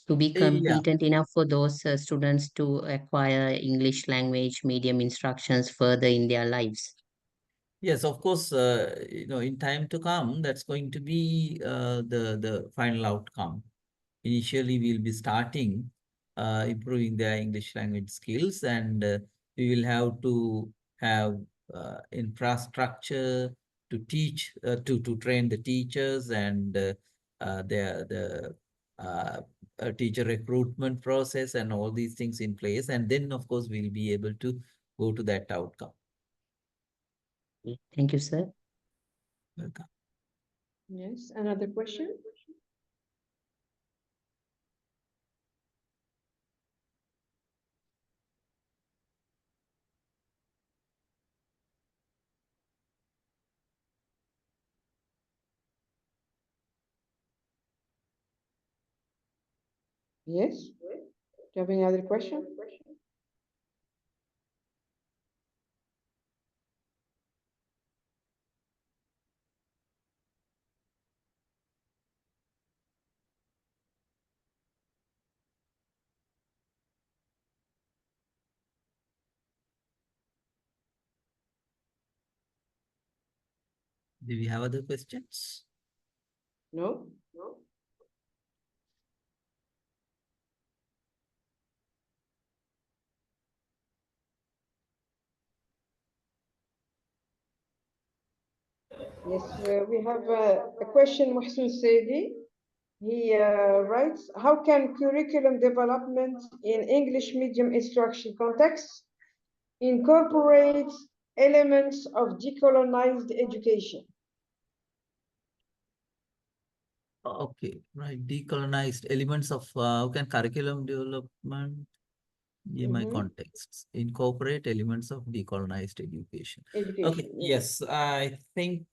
to be Yeah. competent enough for those students to acquire English language medium instructions further in their lives? Yes, of course, in time to come, that's going to be the final outcome. Initially, we'll be starting improving their English language skills, and we will have to have infrastructure to teach, to train the teachers and the uh, teacher recruitment process and all these things in place. And then, of course, we'll be able to go to that outcome. Thank you, sir. Welcome. Yes, another question? Yes? Do you have any other question? Do we have other questions? No? No? Yes, we have a question, Mohsen Saidi. He writes, how can curriculum development in English medium instruction context incorporate elements of decolonized education? Okay, right. Decolonized elements of how can curriculum development in my contexts incorporate elements of decolonized education? Okay, yes, I think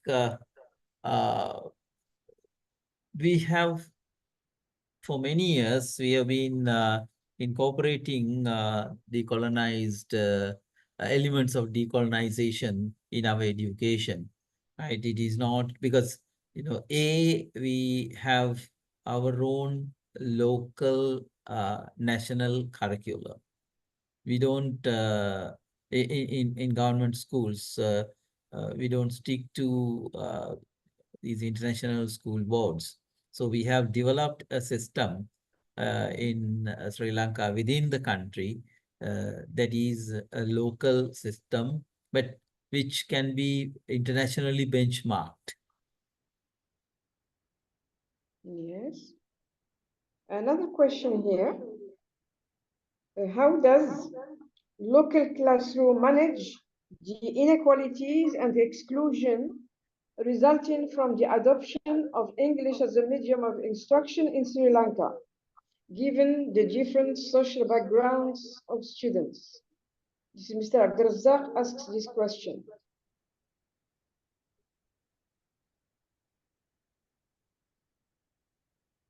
we have for many years we have been incorporating decolonized elements of decolonization in our education, right? It is not because we have our own local national curriculum. We don't in government schools we don't stick to these international school boards. So we have developed a system in Sri Lanka within the country that is a local system, but which can be internationally benchmarked. Yes. Another question here. How does local classroom manage the inequalities and the exclusion resulting from the adoption of English as a medium of instruction in Sri Lanka, given the different social backgrounds of students? This is Mr. Abdelrazak asks this question.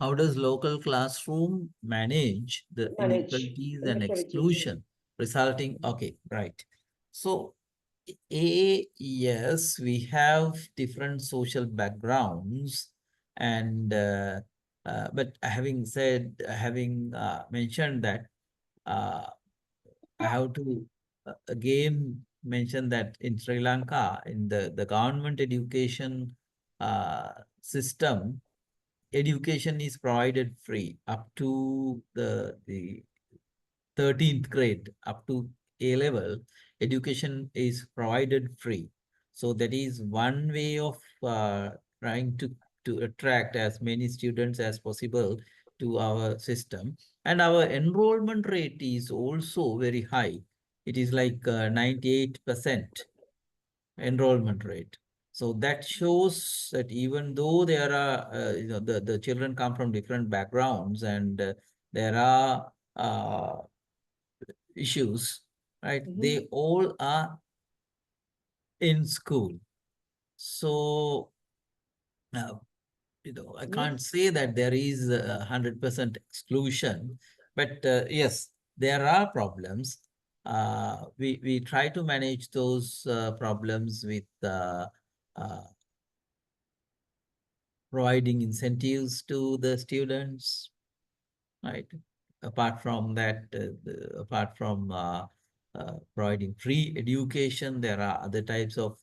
How does local classroom manage the inequalities and exclusion resulting? Okay, right. So, yes, we have different social backgrounds, and but having mentioned that, I have to again mention that in Sri Lanka, in the government education system, education is provided free up to the 13th grade, up to A level. Education is provided free. So that is one way of trying to to attract as many students as possible to our system. And our enrollment rate is also very high. It is like 98% enrollment rate. So that shows that even though there are, the children come from different backgrounds and there are issues, right? They all are in school. So, I can't say that there is 100% exclusion, but yes, there are problems. We try to manage those problems with providing incentives to the students, right? Apart from that, apart from providing free education, there are other types of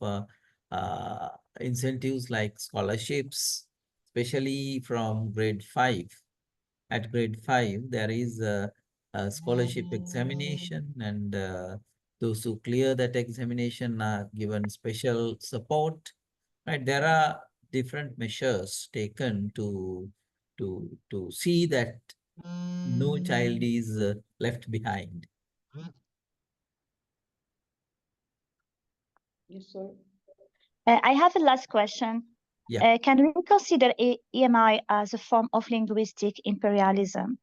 uh, incentives like scholarships, especially from grade 5. At grade 5, there is a scholarship examination, and those who clear that examination are given special support. Right? There are different measures taken to see that no child is left behind. Yes, sir. I have a last question. Yeah. Can we consider EMI as a form of linguistic imperialism?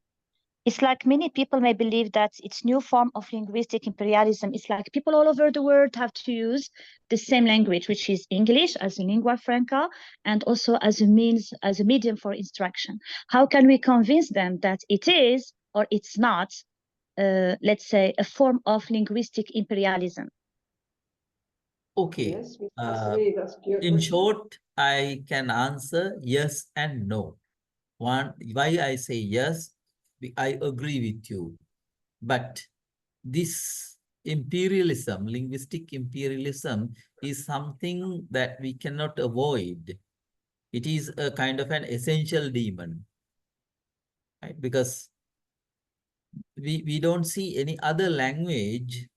It's like many people may believe that it's new form of linguistic imperialism. It's like people all over the world have to use the same language, which is English as a lingua franca, and also as a means, as a medium for instruction. How can we convince them that it is or it's not, let's say, a form of linguistic imperialism? Okay. Yes, that's your In question. short, I can answer yes and no. One, why I say yes, I agree with you. But this imperialism, linguistic imperialism, is something that we cannot avoid. It is a kind of an essential demon, right? Because we don't see any other language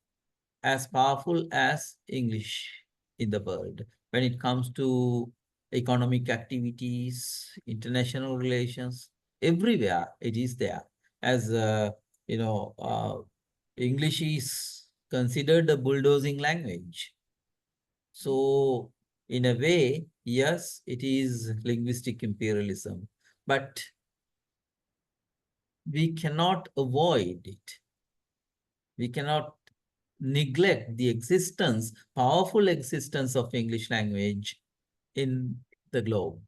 as powerful as English in the world when it comes to economic activities, international relations. Everywhere it is there. As English is considered a bulldozing language. So in a way, yes, it is linguistic imperialism, but we cannot avoid it. We cannot neglect the existence, powerful existence of English language in the globe.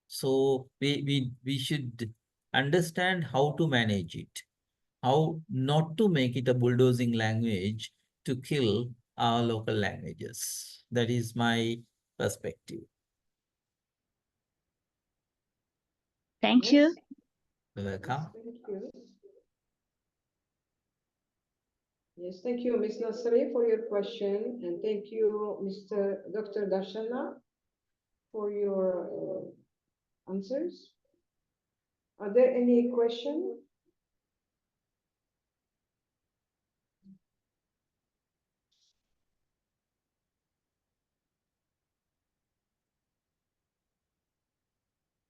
So we should understand how to manage it, how not to make it a bulldozing language to kill our local languages. That is my perspective. Thank you. Welcome. Thank you. Yes, thank you, Ms. Nasri, for your question, and thank you, Mr. Dr. Darshana, for your answers. Are there any questions?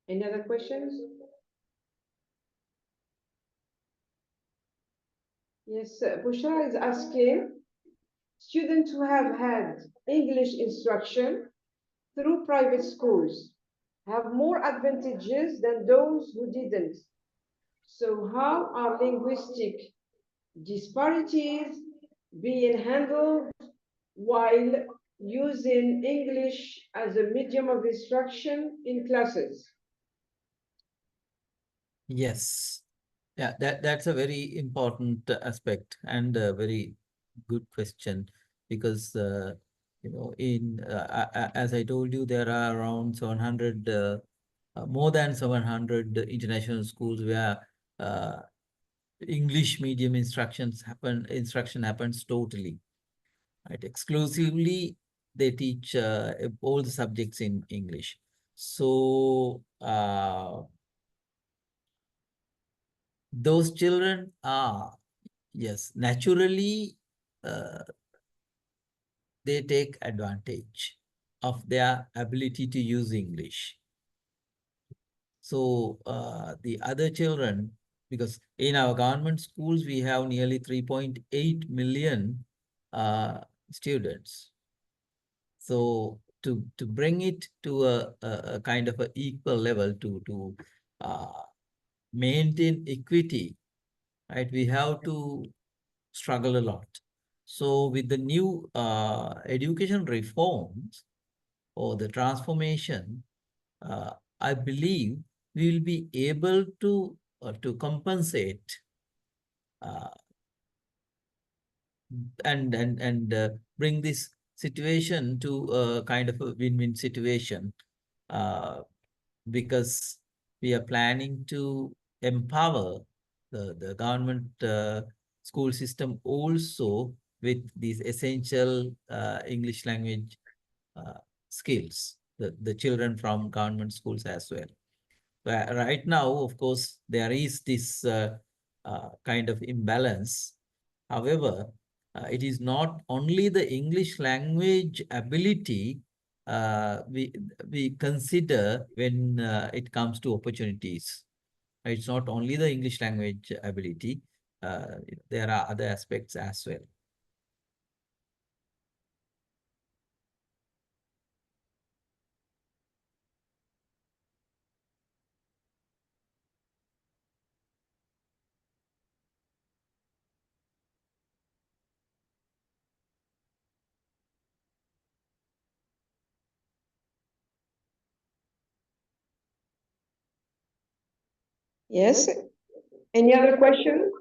Any other questions? Yes, Bushra is asking, students who have had English instruction through private schools have more advantages than those who didn't. So how are linguistic disparities being handled while using English as a medium of instruction in classes? Yes. Yeah, that's a very important aspect and a very good question, because as I told you, there are around 700 more than 700 international schools where English medium instruction happens totally, right? Exclusively, they teach all the subjects in English. So those children are, yes, naturally, they take advantage of their ability to use English. So the other children, because in our government schools, we have nearly 3.8 million students. So to bring it to a kind of an equal level to maintain equity, right? We have to struggle a lot. So with the new education reforms or the transformation, I believe we will be able to compensate and bring this situation to a kind of a win-win situation, because we are planning to empower the government school system also with these essential English language skills, the children from government schools as well. Right now, of course, there is this kind of imbalance. However, it is not only the English language ability we consider when it comes to opportunities. It's not only the English language ability. There are other aspects as well. Yes. Any other question?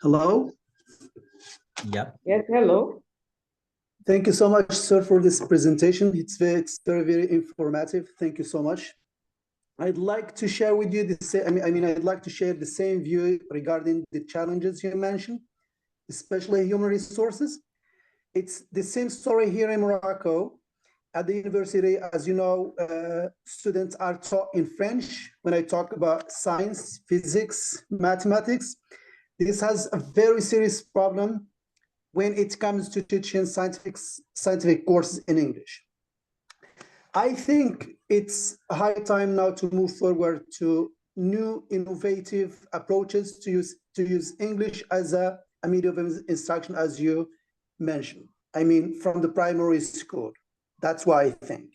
Hello. Yep. Yes, hello. Thank you so much, sir, for this presentation. It's very informative. Thank you so much. I'd like to share with you I'd like to share the same view regarding the challenges you mentioned, especially human resources. It's the same story here in Morocco. At the university, as you know, students are taught in French. When I talk about science, physics, mathematics, this has a very serious problem when it comes to teaching scientific courses in English. I think it's high time now to move forward to new innovative approaches to use English as a medium of instruction, as you mentioned. I mean, from the primary school. That's why I think.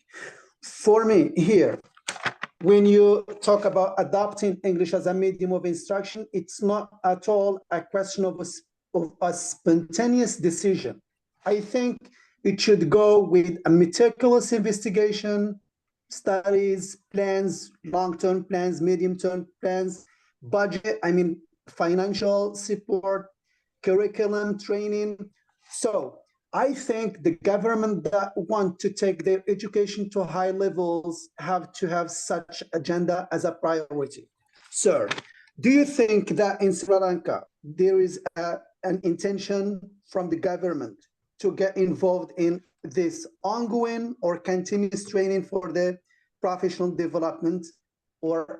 For me here, when you talk about adopting English as a medium of instruction, it's not at all a question of a spontaneous decision. I think it should go with a meticulous investigation, studies, plans, long-term plans, medium-term plans, budget, financial support, curriculum, training. So I think the government that want to take their education to high levels have to have such agenda as a priority. Sir, do you think that in Sri Lanka, there is an intention from the government to get involved in this ongoing or continuous training for the professional development or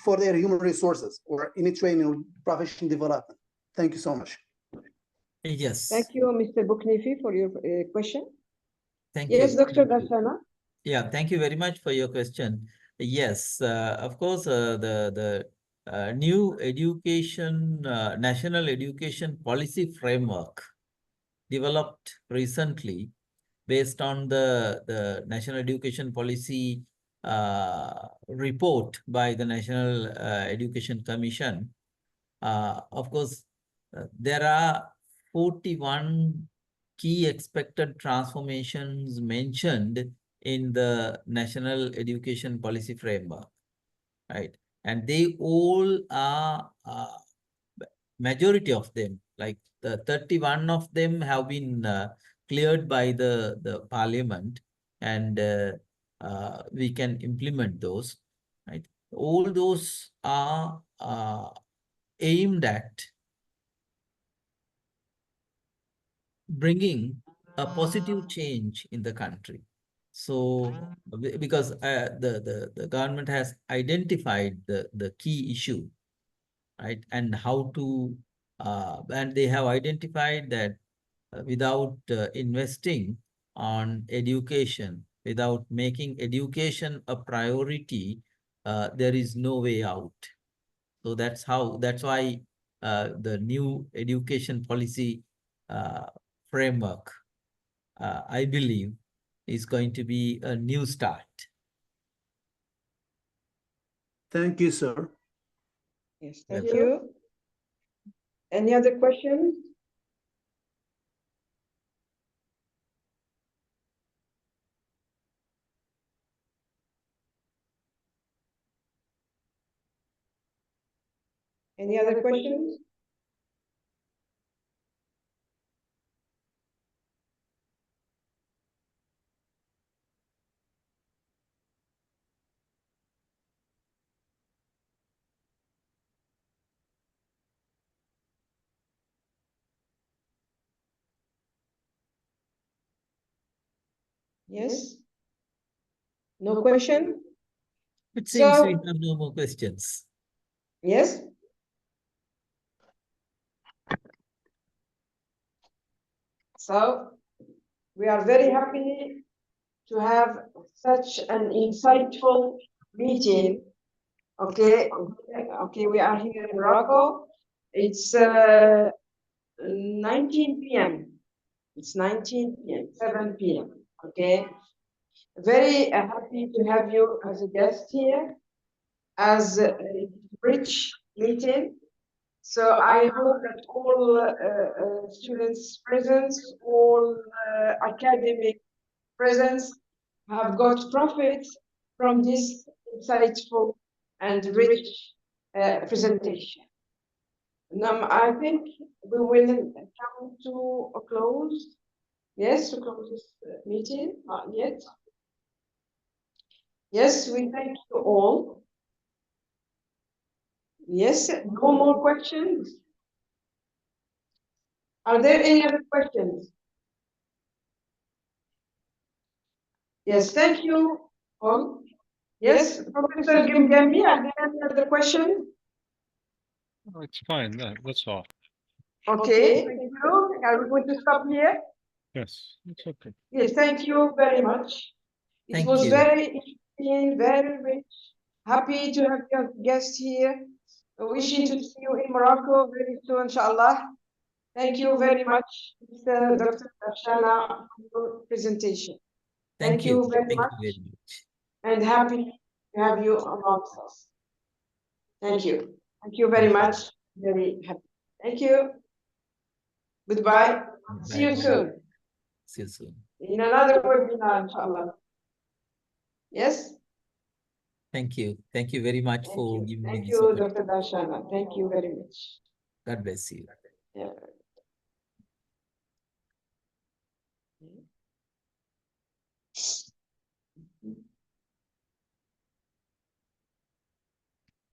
for their human resources or any training or professional development? Thank you so much. Yes. Thank you, Mr. Buknifi, for your question. Thank Yes, you. Dr. Dassana. Yeah, thank you very much for your question. Yes, of course, the new education, national education policy framework developed recently based on the national education policy report by the National Education Commission. Of course, there are 41 key expected transformations mentioned in the National Education Policy Framework, right? And they all are, majority of them, like the 31 of them have been cleared by the parliament, and we can implement those, right? All those are aimed at bringing a positive change in the country. So because the government has identified the key issue, right, and how to and they have identified that without investing on education, without making education a priority, there is no way out. So that's why the new education policy framework, I believe, is going to be a new start. Thank you, sir. Yes, thank you. Any other questions? Any other questions? Yes? No question? It seems So- we have no more questions. Yes? So we are very happy to have such an insightful meeting. Okay, we are here in Morocco. It's 19 p.m. It's 19 p.m., 7 p.m. Okay. Very happy to have you as a guest here, as a rich meeting. So I hope that all students present, all academic presence have got profit from this insightful and rich presentation. Now, I think we will come to a close. Yes, to close this meeting, not yet. Yes, we thank you all. Yes, no more questions. Are there any other questions? Yes, thank you all. Yes, Professor Gimgami, are there any other questions? Oh, it's fine. That's all. Okay, thank you. Are we going to stop here? Yes, it's okay. Yes, thank you very much. It Thank was you. very interesting, very rich. Happy to have your guest here. Wishing to see you in Morocco very soon, inshallah. Thank you very much, Mr. Dr. Ashana, for your presentation. Thank you very Thank much, you very much. and happy to have you amongst us. Thank you. Thank you very Thank you. much. Very happy. Thank you. Goodbye. See you Bye-bye. soon See you soon. in another webinar, inshallah. Yes? Thank you. Thank you very much Thank for you. giving me Thank this you, opportunity. Dr. Darshana. Thank you very much. God bless you. Yeah.